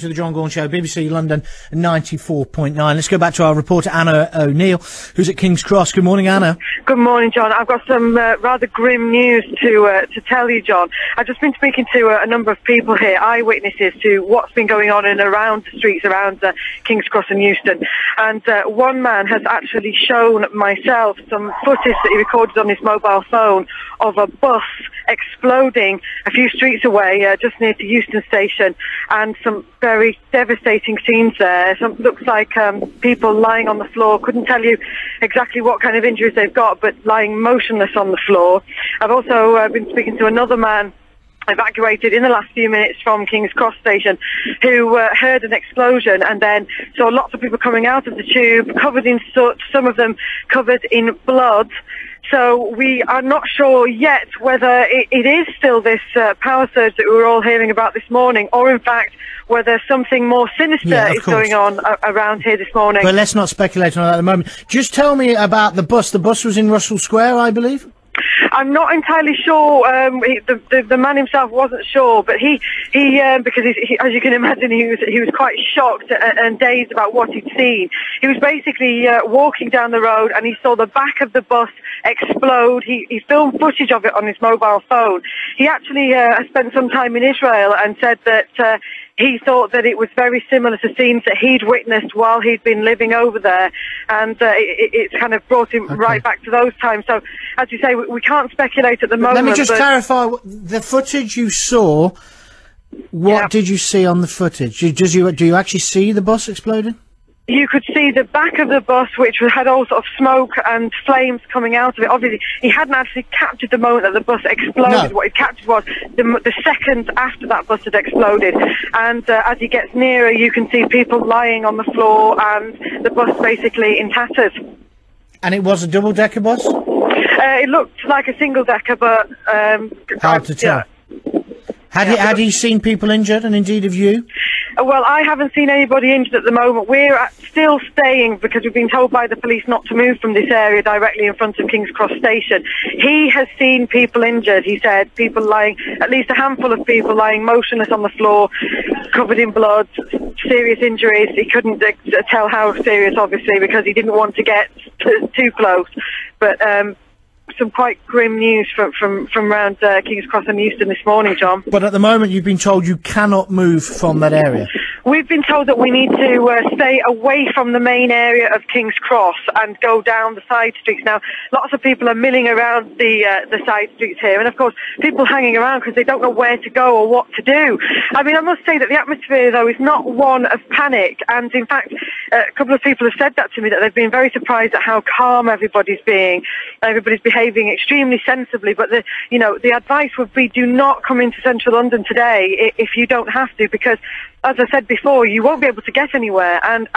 to the John Gawn Show, BBC London 94.9. Let's go back to our reporter Anna O'Neill, who's at King's Cross. Good morning, Anna. Good morning, John. I've got some rather grim news to tell you, John. I've just been speaking to a number of people here, eyewitnesses to what's been going on in and around the streets around King's Cross and Euston. And one man has actually shown myself some footage that he recorded on his mobile phone of a bus exploding a few streets away, just near to Euston Station, and some very devastating scenes there. Looks like people lying on the floor. Couldn't tell you exactly what kind of injuries they've got, but lying motionless on the floor. I've also been speaking to another man evacuated in the last few minutes from King's Cross Station, who heard an explosion and then saw lots of people coming out of the tube, covered in soot, some of them covered in blood. So we are not sure yet whether it is still this power surge that we were all hearing about this morning, or in fact whether something more sinister is going on around here this morning. But let's not speculate on that at the moment. Just tell me about the bus. The bus was in Russell Square, I believe? I'm not entirely sure. The man himself wasn't sure, but he because he, as you can imagine, he was quite shocked and dazed about what he'd seen. He was basically walking down the road and he saw the back of the bus explode. He filmed footage of it on his mobile phone. He actually spent some time in Israel and said that he thought that it was very similar to scenes that he'd witnessed while he'd been living over there, and it kind of brought him right back to those times. So, as you say, we can't speculate at the moment. Let me just clarify, the footage you saw, what did you see on the footage? Do you actually see the bus exploding? You could see the back of the bus, which had all sort of smoke and flames coming out of it. Obviously, he hadn't actually captured the moment that the bus exploded. No. What he captured was the seconds after that bus had exploded. And as he gets nearer, you can see people lying on the floor and the bus basically in tatters. And it was a double-decker bus? It looked like a single-decker, but hard to tell. Had he seen people injured, and indeed have you? Well, I haven't seen anybody injured at the moment. We're still staying because we've been told by the police not to move from this area directly in front of King's Cross Station. He has seen people injured, he said, people lying, at least a handful of people lying motionless on the floor, covered in blood, serious injuries. He couldn't tell how serious, obviously, because he didn't want to get too close. But some quite grim news from around King's Cross and Euston this morning, John. But at the moment you've been told you cannot move from that area. We've been told that we need to stay away from the main area of King's Cross and go down the side streets. Now, lots of people are milling around the side streets here, and of course, people hanging around because they don't know where to go or what to do. I mean, I must say that the atmosphere, though, is not one of panic, and in fact, a couple of people have said that to me, that they've been very surprised at how calm everybody's being. Everybody's behaving extremely sensibly, but the advice would be, do not come into central London today if you don't have to, because, as I said before, you won't be able to get anywhere, and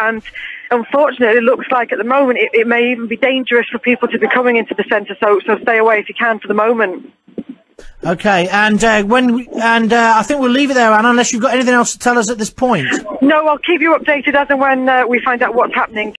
unfortunately it looks like at the moment it may even be dangerous for people to be coming into the centre, so stay away if you can for the moment. Okay, and I think we'll leave it there, Anna, unless you've got anything else to tell us at this point. No, I'll keep you updated as and when we find out what's happening.